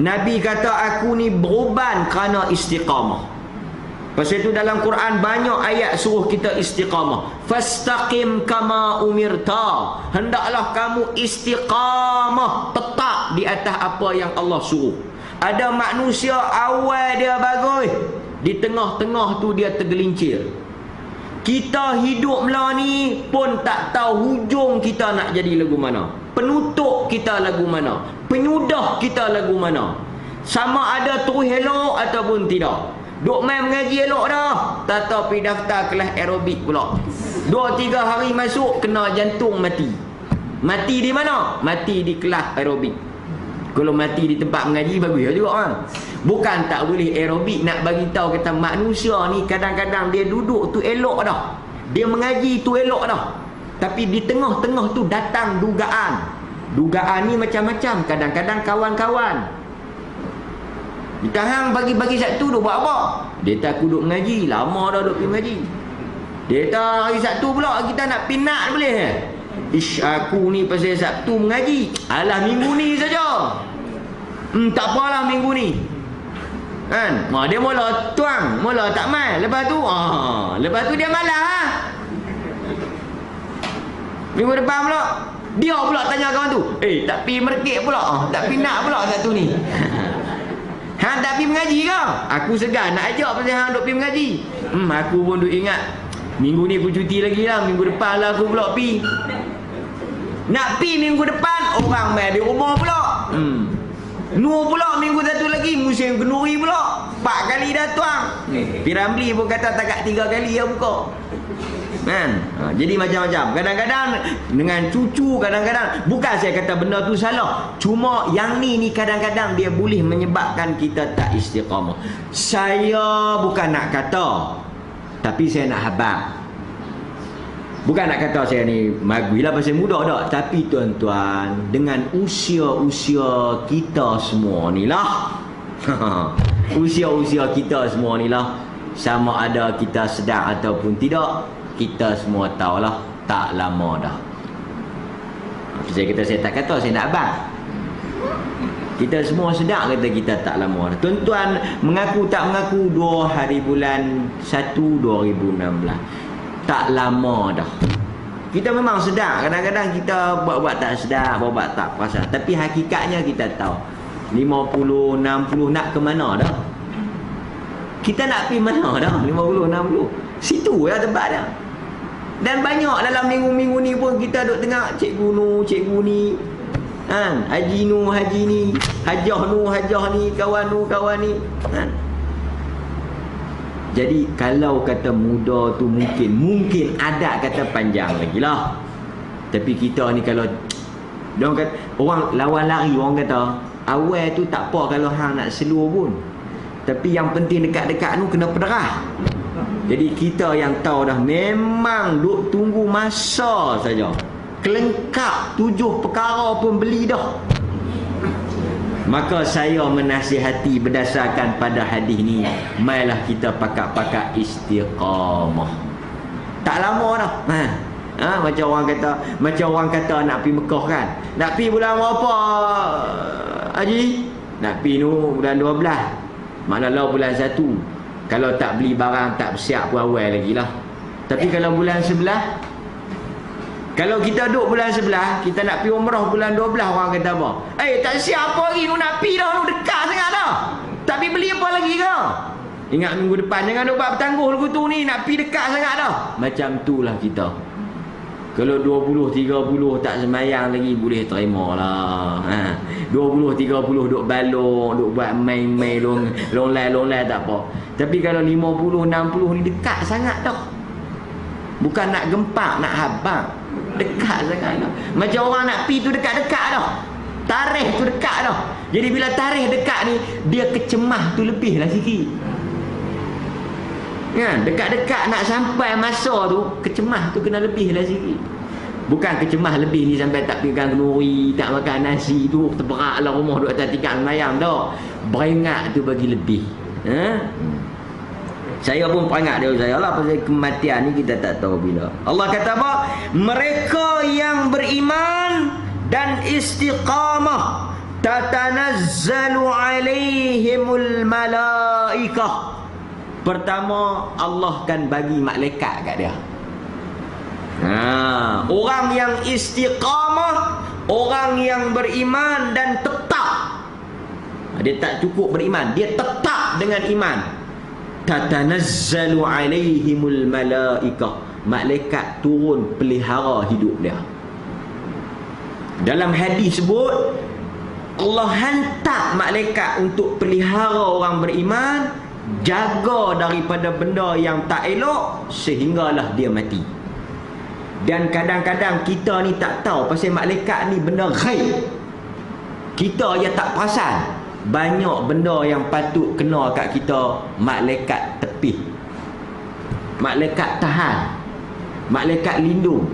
Nabi kata, aku ni beruban kerana istiqamah. Pasal itu dalam Quran banyak ayat suruh kita istiqamah. Fastaqim kama umirta. Hendaklah kamu istiqamah, tetap di atas apa yang Allah suruh. Ada manusia awal dia bagus, di tengah-tengah tu dia tergelincir. Kita hidup lah ni pun tak tahu hujung kita nak jadi lagu mana, penutup kita lagu mana, penyudah kita lagu mana. Sama ada terus elok ataupun tidak. Duk main mengaji elok dah, tak tahu pergi daftar kelas aerobik pula. 2-3 hari masuk, kena jantung mati. Mati di mana? Mati di kelas aerobik. Kalau mati di tempat mengaji, bagus juga kan? Bukan tak boleh aerobik, nak bagi tahu kata manusia ni kadang-kadang dia duduk tu elok dah, dia mengaji tu elok dah, tapi di tengah-tengah tu datang dugaan. Dugaan ni macam-macam. Kadang-kadang kawan-kawan ditahan bagi-bagi Sabtu duk buat apa? Dia tak aku duk mengaji, lama dah duk pergi mengaji. Dia tak hari Sabtu pula kita nak pinat boleh? Ish, aku ni pasal Sabtu mengaji. Alah minggu ni saja. Tak apalah minggu ni. Kan? Dia mula tuang, mula tak mai. Lepas tu dia malah. Minggu depan pula dia pula tanya kawan tu, tak pi merkit pula, tak pinat pula Sabtu ni. Hang tak pergi mengaji ke? Aku segan nak ajak pasal hang duk pergi mengaji. Aku pun duk ingat, minggu ni aku cuti lagi lah, minggu depan lah aku pula pergi. Nak pergi minggu depan, orang main di rumah pula. Nur pula minggu satu lagi, musim kenduri pula. 4 kali dah tuang. Piramli pun kata takat 3 kali dia buka. Kan? Jadi macam-macam. Kadang-kadang dengan cucu, kadang-kadang bukan saya kata benda tu salah, cuma yang ni kadang-kadang dia boleh menyebabkan kita tak istiqamah. Saya bukan nak kata, tapi saya nak habaq. Bukan nak kata saya ni maguilah pasal muda dak, tapi tuan-tuan, dengan usia-usia kita semua ni lah. Usia-usia kita semua ni lah, sama ada kita sedar ataupun tidak, kita semua tahulah tak lama dah. Saya kata saya tak kata saya nak abang. Kita semua sedar kata kita tak lama dah. Tuan-tuan mengaku tak mengaku 2 hari bulan 1 2016. Tak lama dah. Kita memang sedar, kadang-kadang kita buat-buat tak sedar, buat-buat tak perasan. Tapi hakikatnya kita tahu 50, 60 nak ke mana dah? Kita nak pergi mana dah? 50, 60. Situ lah tempat dia. Dan banyak dalam minggu-minggu ni pun kita duk tengok cikgu ni Kan? Haji nu, haji ni, hajah nu, hajah ni, kawan nu, kawan ni. Kan? Jadi kalau kata muda tu mungkin ada kata panjang lagi lah. Tapi kita ni kalau orang kata, orang lawan lari, orang kata awal tu tak apa kalau hang nak slow pun. Tapi yang penting dekat-dekat tu kena pederah. Jadi kita yang tahu dah memang duk tunggu masa saja. Kelengkap 7 perkara pun beli dah. Maka saya menasihati berdasarkan pada hadis ni, mailah kita pakat-pakat istiqamah. Tak lama dah. Macam orang kata nak pergi Mekah kan. Nak pergi bulan berapa Haji? Nak pergi nu bulan 12. Maknalah bulan 1. Kalau tak beli barang, tak bersiap pun awal lagi lah. Tapi kalau bulan 11, kalau kita duduk bulan 11, kita nak pergi umrah bulan 12, orang kata apa? Tak siap apa lagi, nu nak pergi dah, nu dekat sangat dah. Tak pergi beli apa lagi ke? Ingat minggu depan, jangan duk buat bertangguh lagu tu ni, nak pergi dekat sangat dah. Macam tu lah kita. Kalau 20, 30 tak semayang lagi, boleh terima lah. 20, 30 duk balok, duk buat main-main, long-lai tak apa. Tapi kalau 50, 60 ni dekat sangat dah. Bukan nak gempak, nak habang. Dekat sangat dah. Macam orang nak pi tu dekat-dekat dah. Tarikh tu dekat dah. Jadi bila tarikh dekat ni, dia kecemah tu lebih lah sikit. Kan? Dekat-dekat nak sampai masa tu, kecemah tu kena lebih lah sikit. Bukan kecemah lebih ni sampai tak pegang kenduri, tak makan nasi tu, terberak lah rumah duduk atas tikar semayang dah. Beringat tu bagi lebih. Saya pun perangat dia saya lah, pasal kematian ni kita tak tahu bila. Allah kata apa? Mereka yang beriman dan istiqamah, tatanazzalu alaihimul malaikah. Pertama, Allah kan bagi malaikat kat dia. Orang yang istiqamah, orang yang beriman dan tetap. Dia tak cukup beriman, dia tetap dengan iman. Tatanazzalu alaihimul malaikah. Malaikat turun pelihara hidup dia. Dalam hadis sebut, Allah hantar malaikat untuk pelihara orang beriman, jaga daripada benda yang tak elok sehinggalah dia mati. Dan kadang-kadang kita ni tak tahu pasal malaikat ni benda ghaib. Kita yang tak perasan. Banyak benda yang patut kena kat kita, malaikat tepih, malaikat tahan, malaikat lindung.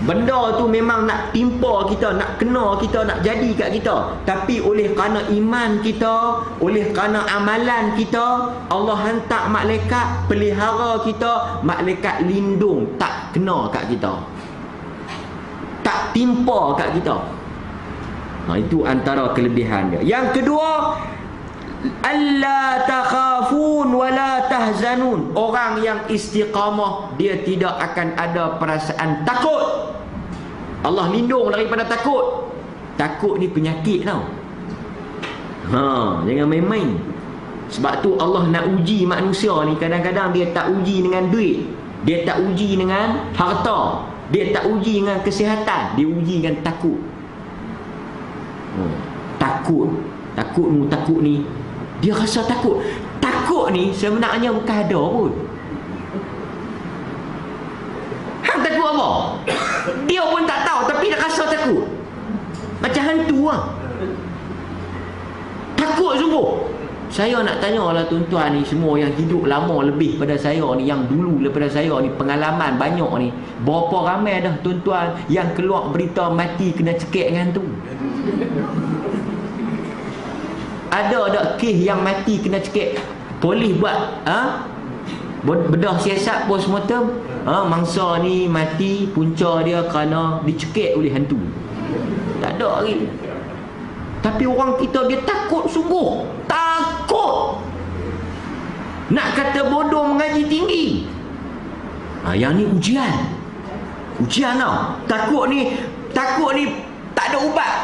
Benda tu memang nak timpa kita, nak kena kita, nak jadi kat kita. Tapi oleh kerana iman kita, oleh kerana amalan kita, Allah hantar malaikat pelihara kita, malaikat lindung, tak kena kat kita, tak timpa kat kita. Itu antara kelebihan dia. Yang kedua, alla takhafun wala tahzanun. Orang yang istiqamah, dia tidak akan ada perasaan takut. Allah lindung daripada takut. Takut ni penyakit tau. Jangan main-main. Sebab tu Allah nak uji manusia ni, kadang-kadang dia tak uji dengan duit, dia tak uji dengan harta, dia tak uji dengan kesihatan, dia uji dengan takut. Takut ni dia rasa takut. Takut ni sebenarnya bukan ada pun. Hang takut apa? Dia pun tak tahu, tapi dia rasa takut. Macam hantu lah. Takut sungguh. Saya nak tanya lah tuan-tuan ni, semua yang hidup lama lebih pada saya ni, yang dulu daripada saya ni, pengalaman banyak ni, berapa ramai dah tuan-tuan yang keluar berita mati kena cekik dengan hantu? Ada tak kes yang mati kena cekik? Polis buat bedah siasat postmortem, mangsa ni mati, punca dia kerana dicekik oleh hantu. Tak ada lagi. Tapi orang kita dia takut sungguh. Takut. Nak kata bodoh mengaji tinggi. Yang ni ujian. Ujian tau. Takut ni tak ada ubat.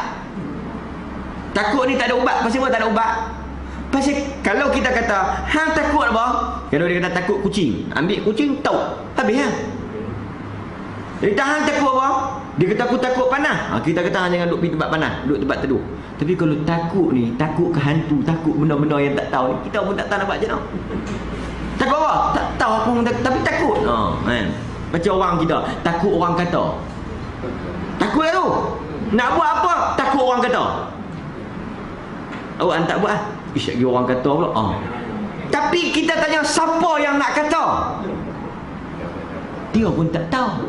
Takut ni tak ada ubat. Pasal apa tak ada ubat? Pasal kalau kita kata hang takut apa? Kalau dia kata takut kucing, ambil kucing tahu, habis kan? Jadi hang takut apa? Dia kata aku takut panas. Kita kata jangan duduk di tempat panas, duduk tempat teduh. Tapi kalau takut ni, takut ke hantu, takut benda-benda yang tak tahu ni, kita pun tak tahu nak buat macam mana. Takut apa? Tak tahu aku tapi takut. Kan. Macam orang kita, takut orang kata. Takut lah tu. Nak buat apa? Takut orang kata. Awak tak buat ah. Ish, lagi orang kata pula. Tapi kita tanya siapa yang nak kata? Dia pun tak tahu.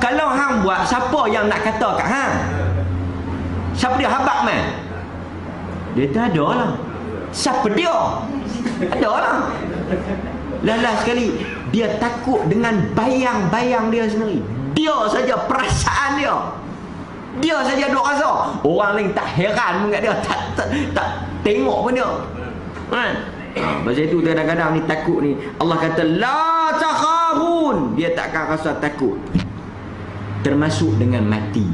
Kalau hang buat, siapa yang nak kata kat hang? Siapa dia? Habak man? Dia tak ada lah. Siapa dia? Ada lah. Last sekali dia takut dengan bayang-bayang dia sendiri. Dia saja perasaan dia. Dia saja duk rasa. Orang lain tak heran pun kat dia. Tak tengok pun dia. Kan? Pasal itu kadang-kadang ni takut ni, Allah kata la takhafun, dia takkan rasa takut. Termasuk dengan mati.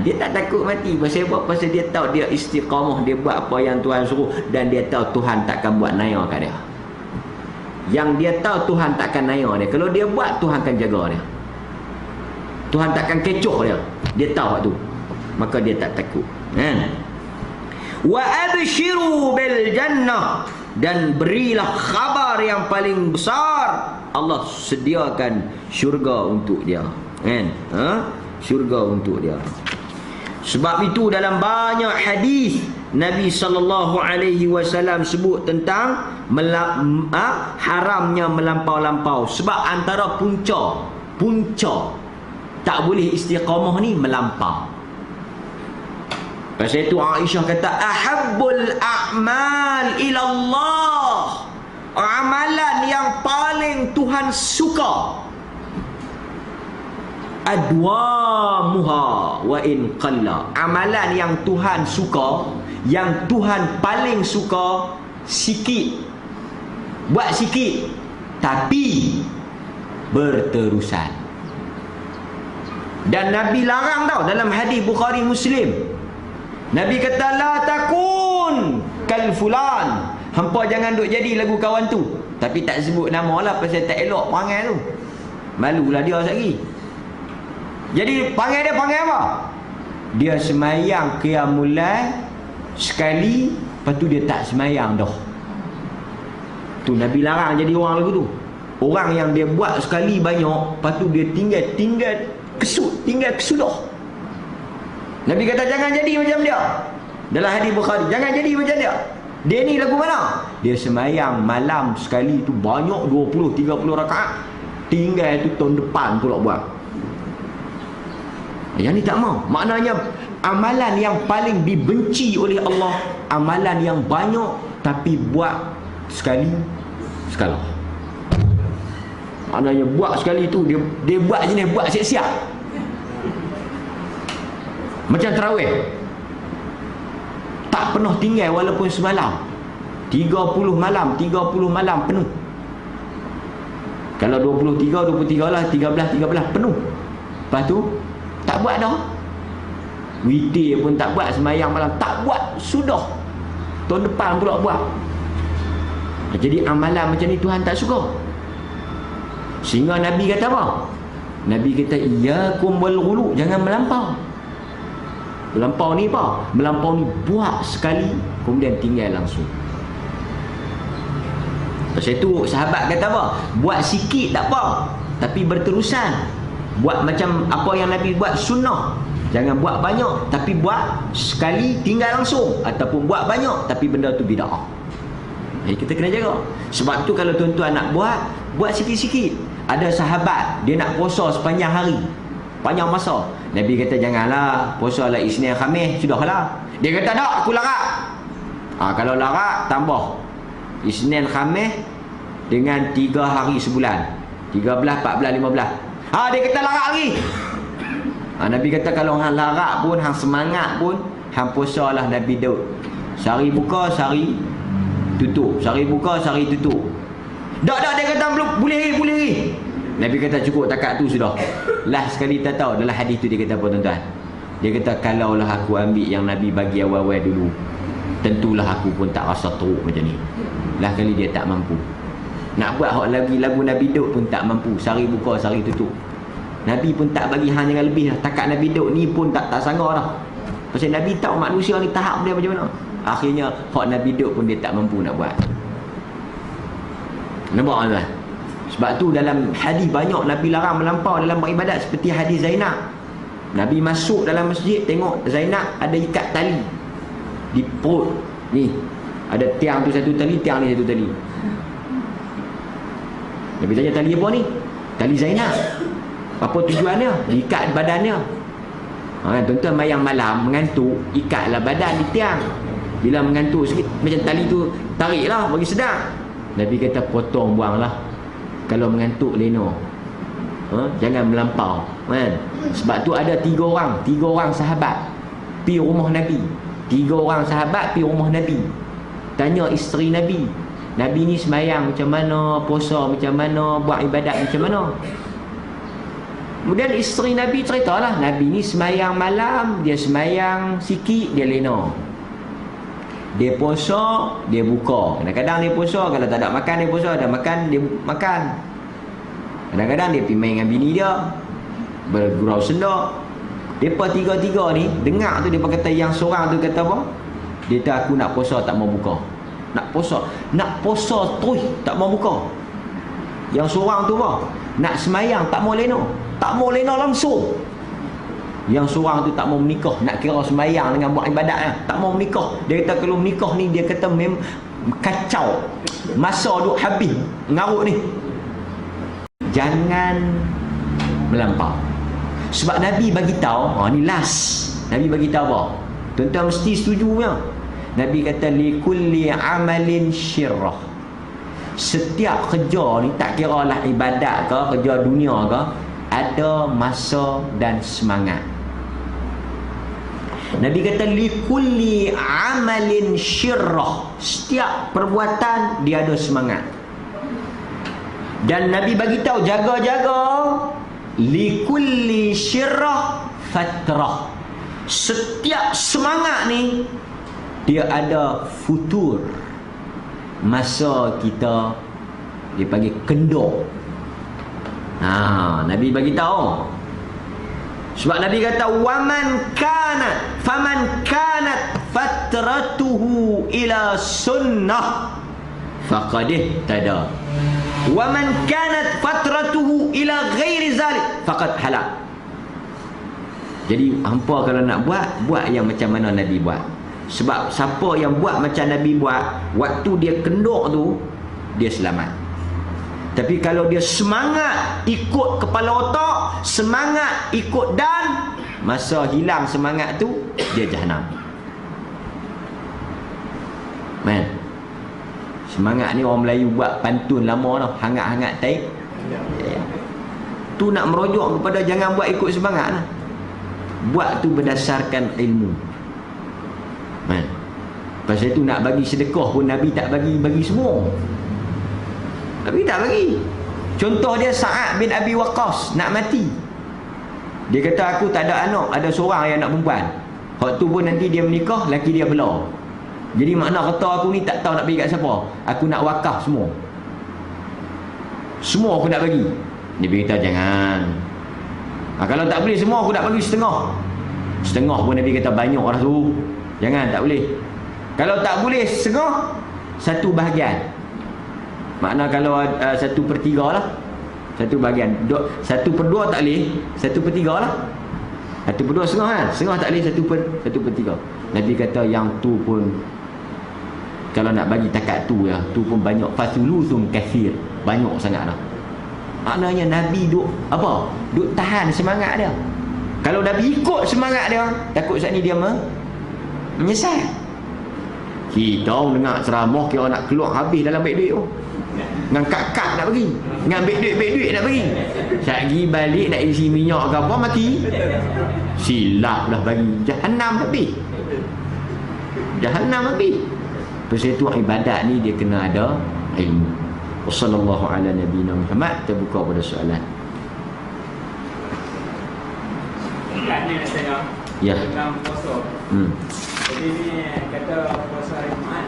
Dia tak takut mati. Pasal apa? Pasal dia tahu dia istiqamah, dia buat apa yang Tuhan suruh, dan dia tahu Tuhan takkan buat naya kat dia. Yang dia tahu Tuhan takkan naya dia. Kalau dia buat, Tuhan akan jaga dia. Tuhan takkan kecoh dia. Dia tahu tu. Maka dia tak takut. Wa abshiru bil jannah, dan berilah khabar yang paling besar, Allah sediakan syurga untuk dia. Kan? Syurga untuk dia. Sebab itu dalam banyak hadis Nabi SAW sebut tentang haramnya melampau-lampau. Sebab antara punca tak boleh istiqamah ni melampau. Pasal itu Aisyah kata ahabbul a'mal ila Allah, amalan yang paling Tuhan suka, adwamuha wa in qalla, amalan yang Tuhan suka, yang Tuhan paling suka sikit, buat sikit tapi berterusan. Dan Nabi larang tau dalam hadis Bukhari Muslim. Nabi kata la takun kal fulan, hampa jangan duk jadi lagu kawan tu. Tapi tak sebut nama lah, pasal tak elok perangai tu. Malulah dia lagi. Jadi panggil apa? Dia semayang qiyamul lail sekali, lepas tu dia tak semayang dah. Tu Nabi larang jadi orang lagu tu. Orang yang dia buat sekali banyak, lepas tu dia tinggal kesudah. Nabi kata jangan jadi macam dia. Dalam hadis Bukhari, jangan jadi macam dia. Dia ni lagu mana? Dia semayang malam sekali tu banyak 20-30 rakaat. Tinggal tu tahun depan pula buat. Yang ni tak mau. Maknanya amalan yang paling dibenci oleh Allah, amalan yang banyak tapi buat sekali. Maknanya buat sekali tu dia buat jenis buat siap-siap. Macam tarawih, tak pernah tinggal walaupun semalam. 30 malam penuh. Kalau 23 lah, 13 penuh. Lepas tu tak buat dah. Witir pun tak buat, semayang malam tak buat, sudah. Tahun depan pula buat. Jadi amalan macam ni Tuhan tak suka. Sehingga Nabi kata apa? Nabi kata iyyakum wal ghulu, jangan melampau. Melampau ni apa? Melampau ni buat sekali kemudian tinggal langsung. Pasal itu sahabat kata apa? Buat sikit tak apa, tapi berterusan. Buat macam apa yang Nabi buat sunnah. Jangan buat banyak tapi buat sekali tinggal langsung, ataupun buat banyak tapi benda tu bid'ah. Kita kena jaga. Sebab tu kalau tuan-tuan nak buat sikit-sikit. Ada sahabat dia nak puasa sepanjang hari, panjang masa. Nabi kata janganlah puasa lah Isnin Khamis, sudahlah. Dia kata tak, aku larat. Kalau larat tambah Isnin Khamis dengan 3 hari sebulan, 13, 14, 15. Dia kata larat lagi. Nabi kata kalau hang larat pun, hang semangat pun, hang puasa lah Nabi Daud. Sehari buka, sehari tutup. Sehari buka, sehari tutup. Tak, dia kata belum boleh. Nabi kata cukup takat tu sudah. Last sekali tak tahu dalam hadis tu dia kata apa tuan-tuan? Dia kata kalaulah aku ambil yang Nabi bagi awal-awal dulu, tentulah aku pun tak rasa teruk macam ni. Last kali dia tak mampu. Nak buat hak lagu Nabi Daud pun tak mampu. Sehari buka, sehari tutup. Nabi pun tak bagi hang jangan lebih lah. Takat Nabi Daud ni pun tak sanggup dah. Pasal Nabi tahu manusia ni tahap dia macam mana. Akhirnya hak Nabi Daud pun dia tak mampu nak buat. Nampak tak? Sebab tu dalam hadis banyak Nabi larang melampau dalam beribadat, seperti hadis Zainab. Nabi masuk dalam masjid, tengok Zainab ada ikat tali di perut ni. Ada tiang tu satu tali, tiang ni satu tali. Nabi tanya, tali apa ni? Tali Zainab. Apa tujuannya? Diikat badannya. Tuan-tuan mayang malam mengantuk, ikatlah badan di tiang. Bila mengantuk sikit, macam tali tu tariklah bagi sedar. Nabi kata potong, buanglah. Kalau mengantuk leno, jangan melampau, kan? Sebab tu ada tiga orang sahabat pi rumah Nabi. 3 orang sahabat pi rumah Nabi. Tanya isteri Nabi, Nabi ni sembahyang macam mana, puasa macam mana, buat ibadat macam mana. Kemudian isteri Nabi ceritalah, Nabi ni sembahyang malam, dia sembahyang sikit, dia lena. Dia puasa, dia buka. Kadang-kadang dia puasa, kalau tak ada makan dia puasa, ada makan dia makan. Kadang-kadang dia pergi main dengan bini dia, bergurau senda. Depa tiga-tiga ni dengar tu, depa kata yang seorang tu kata apa? Dia kata aku nak puasa tak mau buka. Nak puasa terus tak mau buka. Yang seorang tu apa? Nak semayang tak mau lena. Tak mau lena langsung. Yang seorang tu tak mau menikah, nak kira semayang dengan buat ibadat, tak mau menikah. Dia kata kalau menikah ni, dia kata kacau. Masa duk habis ngarut ni. Jangan melampau. Sebab Nabi bagi tahu, ni last. Nabi bagi tahu apa? Tuan-tuan mesti setuju punya. Nabi kata likulli amalin syirrah. Setiap kerja ni, tak kira lah ibadat ke, kerja dunia ke, ada masa dan semangat. Nabi kata likulli amalin syirrah. Setiap perbuatan dia ada semangat. Dan Nabi bagi tahu jaga-jaga likulli syirrah fatrah. Setiap semangat ni dia ada futur. Masa kita dia panggil kendor. Nabi bagi tahu. Sebab Nabi kata faman kanat fatratuhu ila sunnah faqad ihtada. Wa man kanat fatratuhu ila ghairi zalik faqad halak. Jadi hampa kalau nak buat yang macam mana Nabi buat. Sebab siapa yang buat macam Nabi buat, waktu dia kendor tu, dia selamat. Tapi kalau dia semangat ikut kepala otak, semangat ikut dan, masa hilang semangat tu, dia jahanam. Man, semangat ni orang Melayu buat pantun lama dah, hangat-hangat taik. Tu nak merujuk kepada jangan buat ikut semangat lah. Buat tu berdasarkan ilmu. Man, pasal tu nak bagi sedekah pun Nabi tak bagi semua. Nabi tak bagi. Contoh dia Sa'ad bin Abi Waqqas nak mati. Dia kata aku tak ada anak, ada seorang yang nak perempuan. Hak tu pun nanti dia menikah, laki dia belah. Jadi makna kata aku ni tak tahu nak bagi kat siapa. Aku nak wakaf semua. Semua aku nak bagi. Dia kata jangan. Kalau tak boleh semua aku nak bagi setengah. Setengah pun Nabi kata banyak orang tu. Jangan, tak boleh. Kalau tak boleh setengah, 1 bahagian. Makna kalau 1/3 lah, 1 bahagian. 1/2 tak boleh, 1/3 lah. 1/2 setengah kan. Setengah tak boleh, 1/3. Nabi kata yang tu pun, kalau nak bagi takat tu ya, tu pun banyak. Fasulusun kathir, banyak sangat lah. Maknanya Nabi duk apa? Duk tahan semangat dia. Kalau Nabi ikut semangat dia, takut saat ni dia menyesal. Kita dengar ceramah kira nak keluar habis dalam baik duit tu. Dengan kad nak bagi, dengan baik duit nak bagi. Sagi balik nak isi minyak ke apa, mati. Silap dah bagi. Jahannam habis. Pasal itu ibadat ni dia kena ada ilmu. Wassallallahu ala nabiyina Muhammad. Kita buka pada soalan. Ni saya. Ya. Dalam puasa. Jadi ni kata puasa hari Jumaat.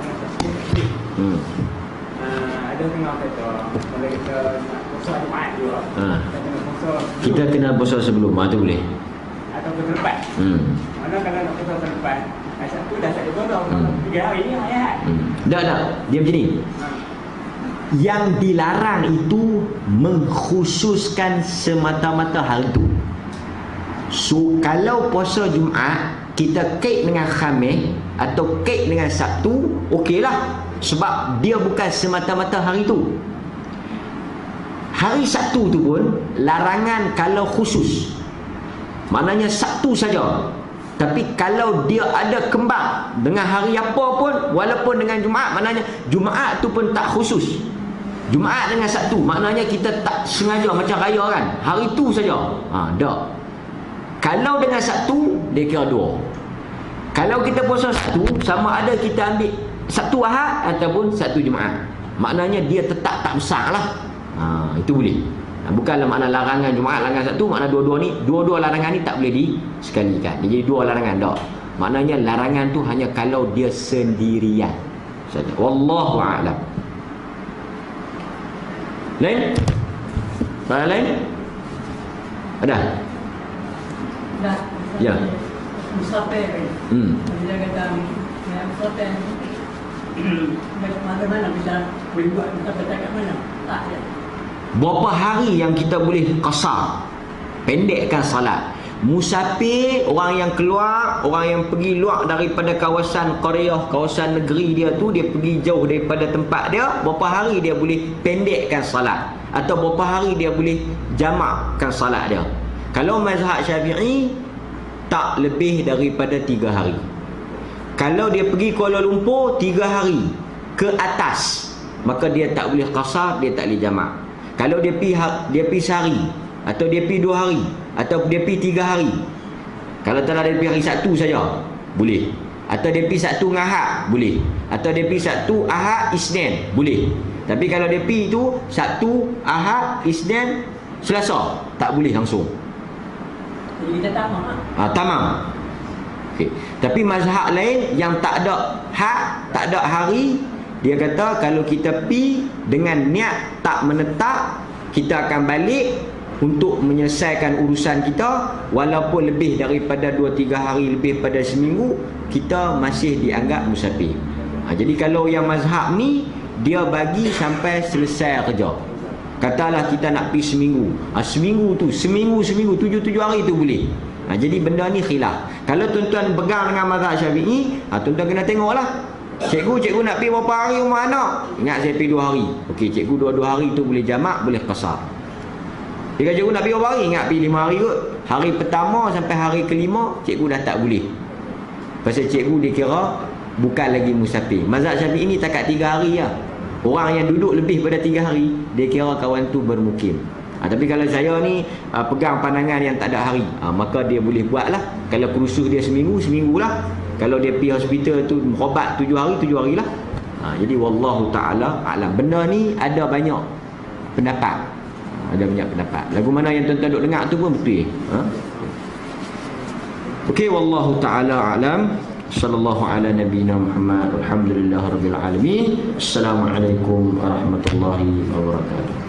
ada tengah kata kalau kita nak puasa Jumaat juga. Kita kena puasa. Kita kena puasa sebelum, tu boleh. Atau ke lepas. Mana kalau nak puasa lepas, satu dah tak ada bodoh. 3 hari ni ayat. Tak. Dia macam ni. Yang dilarang itu mengkhususkan semata-mata hari itu. So, kalau puasa Jumaat, kita kait dengan Khamis atau kait dengan Sabtu, okeylah. Sebab dia bukan semata-mata hari itu. Hari Sabtu tu pun larangan kalau khusus. Maknanya Sabtu saja. Tapi kalau dia ada kembang dengan hari apa pun, walaupun dengan Jumaat, maknanya Jumaat tu pun tak khusus. Jumaat dengan Sabtu, maknanya kita tak sengaja macam raya kan. Hari tu saja. Tak. Kalau dengan Sabtu, dia kira 2. Kalau kita puasa Sabtu, sama ada kita ambil Sabtu Ahad ataupun Sabtu Jumaat. Maknanya dia tetap tak besar lah. Itu boleh. Bukanlah makna larangan Jumaat, larangan Sabtu. Makna dua-dua larangan ni tak boleh disekalikan. Dia jadi 2 larangan. Tak. Maknanya larangan tu hanya kalau dia sendirian saja. Wallahu a'lam. Lain? Soalan lain? Ada? Dah. Ya. Musafir. Dia kata musafir. Bagaimana bisa buat musafir kat mana? Tak ada. Berapa hari yang kita boleh qasar, pendekkan salat? Musafir, orang yang keluar, orang yang pergi luar daripada kawasan qaryah, kawasan negeri dia tu, dia pergi jauh daripada tempat dia, berapa hari dia boleh pendekkan salat? Atau berapa hari dia boleh jamakkan salat dia? Kalau mazhab Syafi'i, tak lebih daripada 3 hari. Kalau dia pergi Kuala Lumpur 3 hari ke atas, maka dia tak boleh qasar, dia tak boleh jamak. Kalau dia pergi sehari, atau dia pergi 2 hari, atau dia pergi 3 hari, kalau tak ada dia pergi hari Sabtu saja, boleh. Atau dia pergi Sabtu dengan Ahad, boleh. Atau dia pergi Sabtu, Ahad, Isnin, boleh. Tapi kalau dia pergi tu Sabtu, Ahad, Isnin, Selasa, tak boleh langsung. Jadi kita tamam lah. Tamam. Okay. Tapi mazhab lain yang tak ada had, tak ada hari, dia kata kalau kita pi dengan niat tak menetap, kita akan balik untuk menyelesaikan urusan kita, walaupun lebih daripada 2-3 hari, lebih pada seminggu, kita masih dianggap musafir. Jadi kalau yang mazhab ni, dia bagi sampai selesai kerja. Katalah kita nak pergi seminggu, seminggu tu, seminggu 7 hari tu boleh. Jadi benda ni khilaf. Kalau tuan-tuan pegang dengan mazhab Syafi'i, tuan-tuan kena tengoklah. Cikgu nak pergi berapa hari rumah anak? Ingat saya pergi 2 hari. Okey, cikgu 2 hari tu boleh jamak, boleh qasar. Jika cikgu nak pergi berapa hari? Ingat pergi 5 hari kot. Hari pertama sampai hari kelima, cikgu dah tak boleh. Pasal cikgu dikira bukan lagi musafir. Mazhab Syafi'i ni takat 3 hari lah. Orang yang duduk lebih pada 3 hari, dia kira kawan tu bermukim. Tapi kalau saya ni pegang pandangan yang tak ada hari, maka dia boleh buat lah. Kalau kursus dia seminggu, seminggulah. Kalau dia pergi hospital tu berobat 7 hari lah. Jadi wallahu ta'ala a'lam. Benda ni ada banyak pendapat. Ada banyak pendapat. Lagu mana yang tuan-tuan duk dengar tu pun betul. Okey, wallahu ta'ala a'lam. Sallallahu ala nabiyina Muhammad. Alhamdulillah rabbil alamin. Assalamualaikum warahmatullahi wabarakatuh.